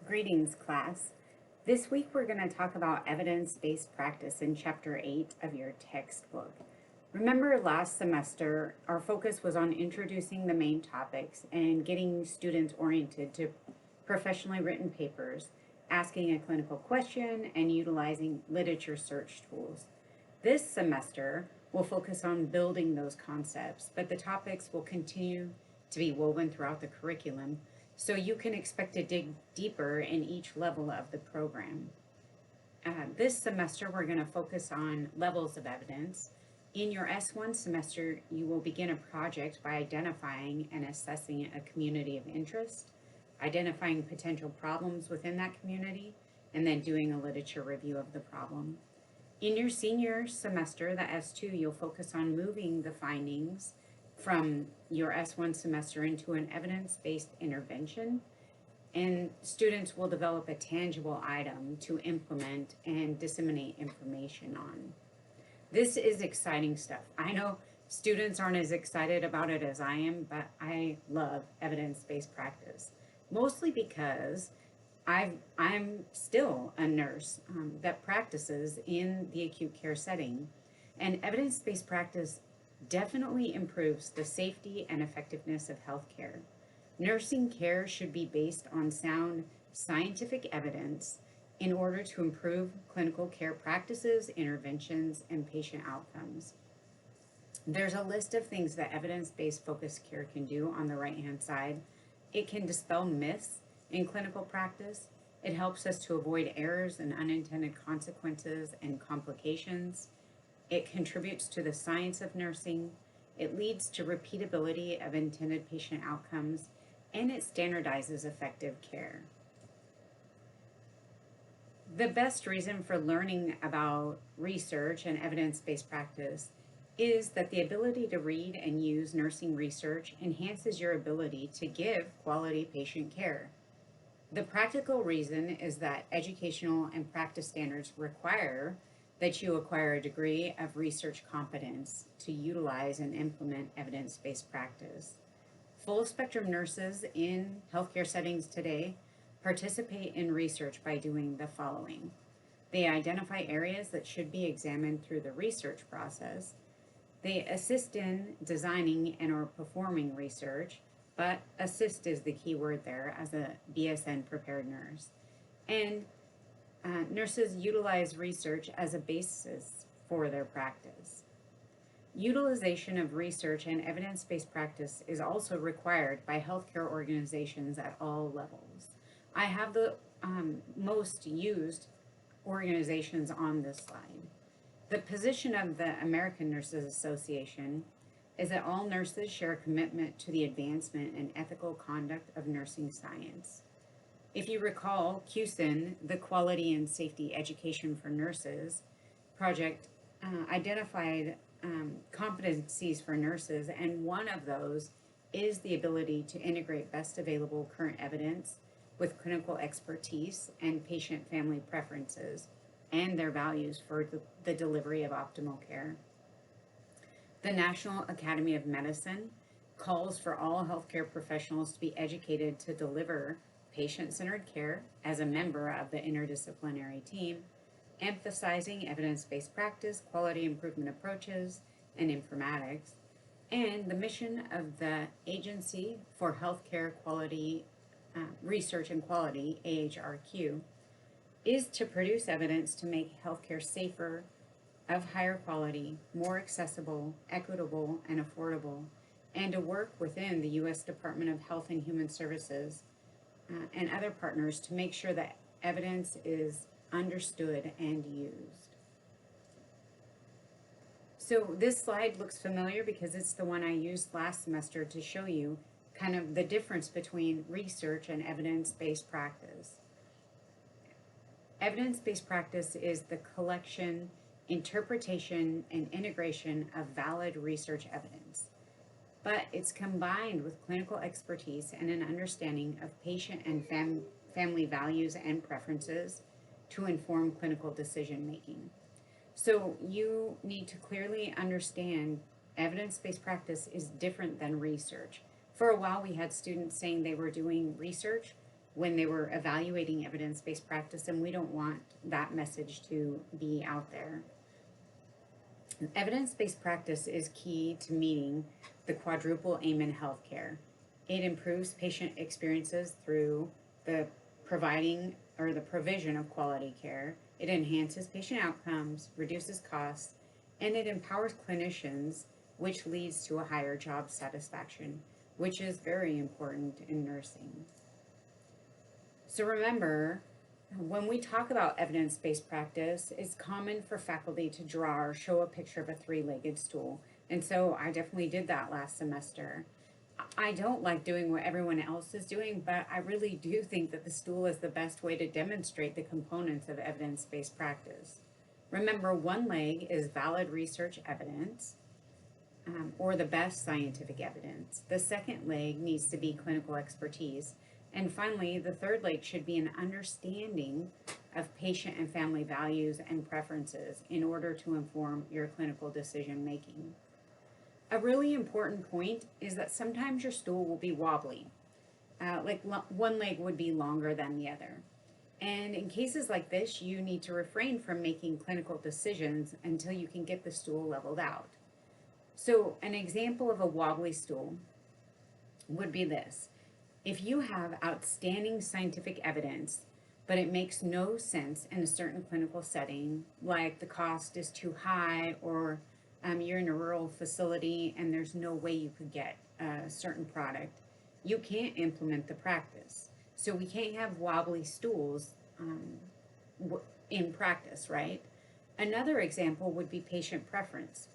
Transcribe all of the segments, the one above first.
Greetings, class. This week we're going to talk about evidence-based practice in Chapter 8 of your textbook. Remember last semester, our focus was on introducing the main topics and getting students oriented to professionally written papers, asking a clinical question, and utilizing literature search tools. This semester, we'll focus on building those concepts, but the topics will continue to be woven throughout the curriculum, so you can expect to dig deeper in each level of the program. This semester, we're going to focus on levels of evidence. In your S1 semester, you will begin a project by identifying and assessing a community of interest, identifying potential problems within that community, and then doing a literature review of the problem. In your senior semester, the S2, you'll focus on moving the findings from your S1 semester into an evidence-based intervention, and students will develop a tangible item to implement and disseminate information on. This is exciting stuff. I know students aren't as excited about it as I am, but I love evidence-based practice, mostly because I'm still a nurse that practices in the acute care setting, and evidence-based practice definitely improves the safety and effectiveness of healthcare. Nursing care should be based on sound scientific evidence in order to improve clinical care practices, interventions, and patient outcomes. There's a list of things that evidence-based focused care can do on the right-hand side. It can dispel myths in clinical practice. It helps us to avoid errors and unintended consequences and complications. It contributes to the science of nursing. It leads to repeatability of intended patient outcomes, and it standardizes effective care. The best reason for learning about research and evidence-based practice is that the ability to read and use nursing research enhances your ability to give quality patient care. The practical reason is that educational and practice standards require that you acquire a degree of research competence to utilize and implement evidence-based practice. Full spectrum nurses in healthcare settings today participate in research by doing the following. They identify areas that should be examined through the research process. They assist in designing and or performing research, but assist is the key word there as a BSN prepared nurse. And nurses utilize research as a basis for their practice. Utilization of research and evidence-based practice is also required by healthcare organizations at all levels. I have the most used organizations on this slide. The position of the American Nurses Association is that all nurses share a commitment to the advancement and ethical conduct of nursing science. If you recall, QSIN, the Quality and Safety Education for Nurses project, identified competencies for nurses, and one of those is the ability to integrate best available current evidence with clinical expertise and patient family preferences and their values for the delivery of optimal care. The National Academy of Medicine calls for all healthcare professionals to be educated to deliver patient-centered care as a member of the interdisciplinary team, emphasizing evidence-based practice, quality improvement approaches, and informatics. And the mission of the Agency for Healthcare Quality Research and Quality, AHRQ, is to produce evidence to make healthcare safer, of higher quality, more accessible, equitable, and affordable, and to work within the U.S. Department of Health and Human Services and other partners to make sure that evidence is understood and used. So this slide looks familiar because it's the one I used last semester to show you kind of the difference between research and evidence-based practice. Evidence-based practice is the collection, interpretation, and integration of valid research evidence, but it's combined with clinical expertise and an understanding of patient and family values and preferences to inform clinical decision-making. So you need to clearly understand evidence-based practice is different than research. For a while, we had students saying they were doing research, when they were evaluating evidence-based practice, and we don't want that message to be out there. Evidence-based practice is key to meeting the quadruple aim in healthcare. It improves patient experiences through the provision of quality care. It enhances patient outcomes, reduces costs, and it empowers clinicians, which leads to a higher job satisfaction, which is very important in nursing. So remember, when we talk about evidence-based practice, it's common for faculty to draw or show a picture of a three-legged stool. And so I definitely did that last semester. I don't like doing what everyone else is doing, but I really do think that the stool is the best way to demonstrate the components of evidence-based practice. Remember, one leg is valid research evidence, or the best scientific evidence. The second leg needs to be clinical expertise. And finally, the third leg should be an understanding of patient and family values and preferences in order to inform your clinical decision making. A really important point is that sometimes your stool will be wobbly, one leg would be longer than the other. And in cases like this, you need to refrain from making clinical decisions until you can get the stool leveled out. So an example of a wobbly stool would be this. If you have outstanding scientific evidence, but it makes no sense in a certain clinical setting, like the cost is too high, or you're in a rural facility and there's no way you could get a certain product, you can't implement the practice. So we can't have wobbly stools in practice, right? Another example would be patient preference.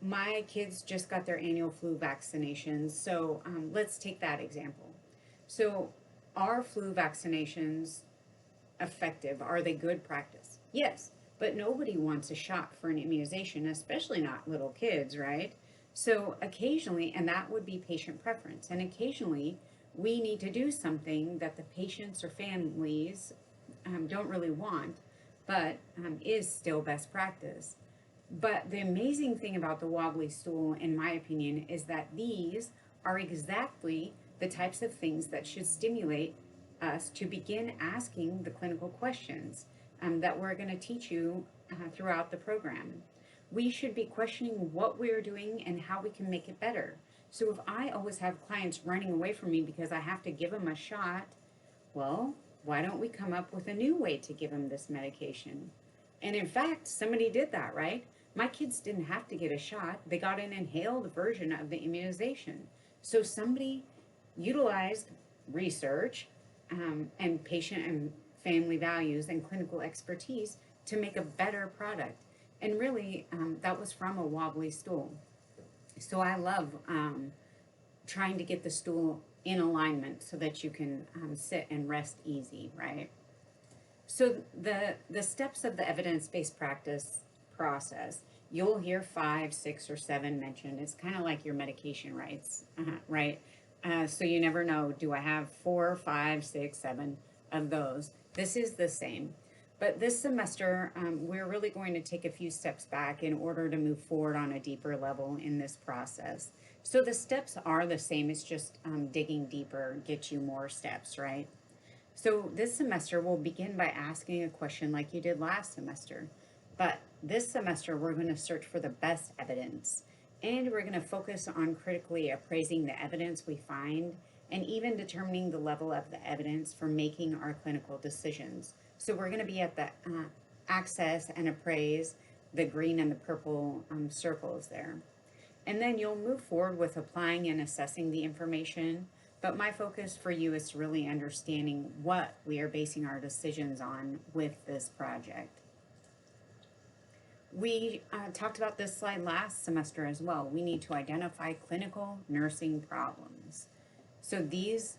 My kids just got their annual flu vaccinations, so let's take that example. So are flu vaccinations effective? Are they good practice? Yes, but nobody wants a shot for an immunization, especially not little kids, right? So occasionally, and that would be patient preference, and occasionally we need to do something that the patients or families don't really want, but is still best practice. But the amazing thing about the wobbly stool, in my opinion, is that these are exactly the types of things that should stimulate us to begin asking the clinical questions that we're going to teach you throughout the program. We should be questioning what we're doing and how we can make it better. So if I always have clients running away from me because I have to give them a shot, well, why don't we come up with a new way to give them this medication? And in fact, somebody did that, right? My kids didn't have to get a shot. They got an inhaled version of the immunization. So somebody utilized research and patient and family values and clinical expertise to make a better product. And really, that was from a wobbly stool. So I love trying to get the stool in alignment so that you can sit and rest easy, right? So the steps of the evidence-based practice process, you'll hear 5, 6, or 7 mentioned. It's kind of like your medication rights, right? So you never know, do I have 4, 5, 6, 7 of those? This is the same. But this semester, we're really going to take a few steps back in order to move forward on a deeper level in this process. So the steps are the same, it's just digging deeper gets you more steps, right? So this semester, we'll begin by asking a question like you did last semester. But this semester, we're going to search for the best evidence. And we're going to focus on critically appraising the evidence we find and even determining the level of the evidence for making our clinical decisions. So we're going to be at the access and appraise, the green and the purple circles there. And then you'll move forward with applying and assessing the information. But my focus for you is really understanding what we are basing our decisions on with this project. We talked about this slide last semester as well. We need to identify clinical nursing problems. So these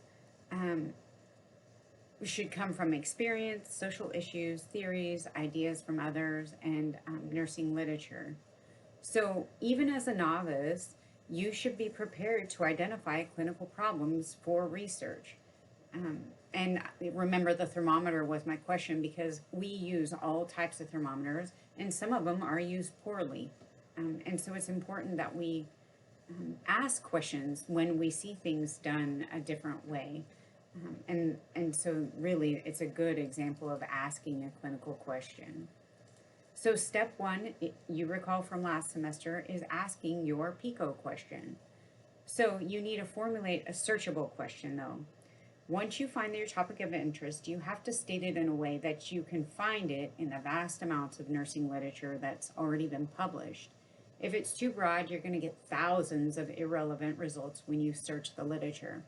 should come from experience, social issues, theories, ideas from others, and nursing literature. So even as a novice, you should be prepared to identify clinical problems for research. And remember, the thermometer was my question because we use all types of thermometers and some of them are used poorly. And so it's important that we ask questions when we see things done a different way. And so really it's a good example of asking a clinical question. So step one, you recall from last semester, is asking your PICO question. So you need to formulate a searchable question though. Once you find your topic of interest, you have to state it in a way that you can find it in the vast amounts of nursing literature that's already been published. If it's too broad, you're going to get thousands of irrelevant results when you search the literature.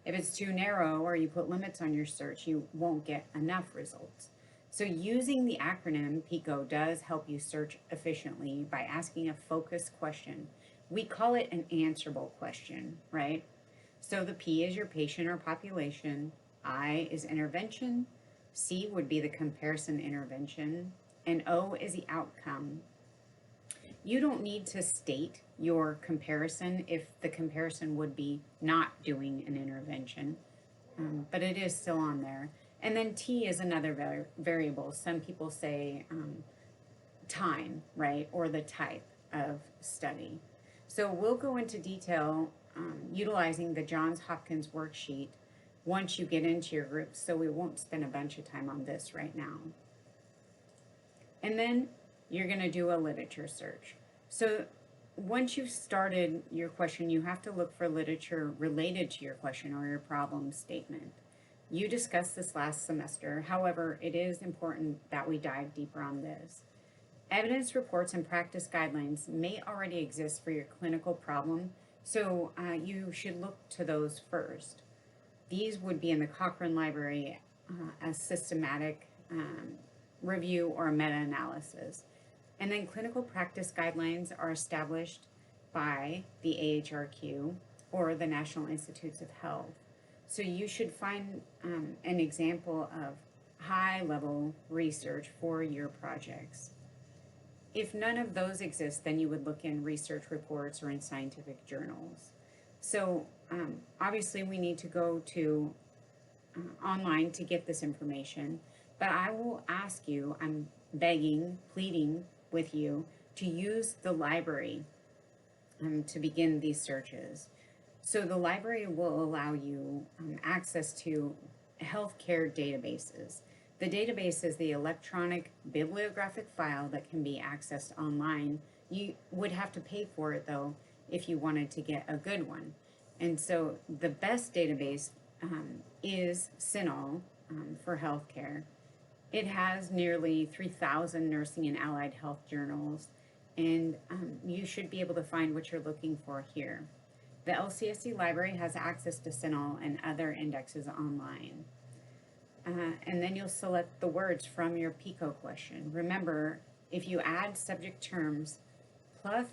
If it's too narrow or you put limits on your search, you won't get enough results. So using the acronym PICO does help you search efficiently by asking a focused question. We call it an answerable question, right? So the P is your patient or population, I is intervention, C would be the comparison intervention, and O is the outcome. You don't need to state your comparison if the comparison would be not doing an intervention, but it is still on there. And then T is another variable. Some people say time, right, or the type of study. So we'll go into detail utilizing the Johns Hopkins worksheet once you get into your groups, so we won't spend a bunch of time on this right now. And then you're going to do a literature search. So once you've started your question, you have to look for literature related to your question or your problem statement. You discussed this last semester. However, it is important that we dive deeper on this. Evidence reports and practice guidelines may already exist for your clinical problem, so you should look to those first. These would be in the Cochrane Library as systematic review or meta-analysis. And then clinical practice guidelines are established by the AHRQ or the National Institutes of Health. So you should find an example of high-level research for your projects. If none of those exist, then you would look in research reports or in scientific journals. So obviously we need to go to online to get this information, but I will ask you, I'm begging, pleading with you to use the library to begin these searches. So the library will allow you access to healthcare databases. The database is the electronic bibliographic file that can be accessed online. You would have to pay for it though if you wanted to get a good one. And so the best database is CINAHL for healthcare. It has nearly 3,000 nursing and allied health journals, and you should be able to find what you're looking for here. The LCSC library has access to CINAHL and other indexes online. And then you'll select the words from your PICO question. Remember, if you add subject terms plus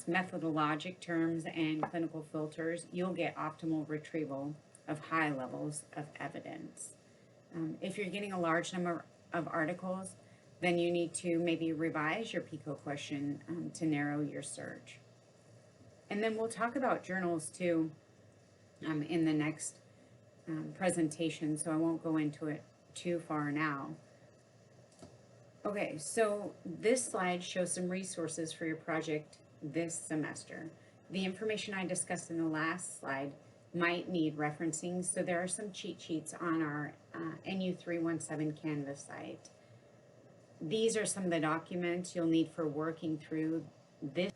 methodologic terms and clinical filters, you'll get optimal retrieval of high levels of evidence. If you're getting a large number of articles, then you need to maybe revise your PICO question to narrow your search. And then we'll talk about journals too in the next presentation, so I won't go into it too far now. Okay, so this slide shows some resources for your project this semester. The information I discussed in the last slide might need referencing, so there are some cheat sheets on our NU317 Canvas site. These are some of the documents you'll need for working through this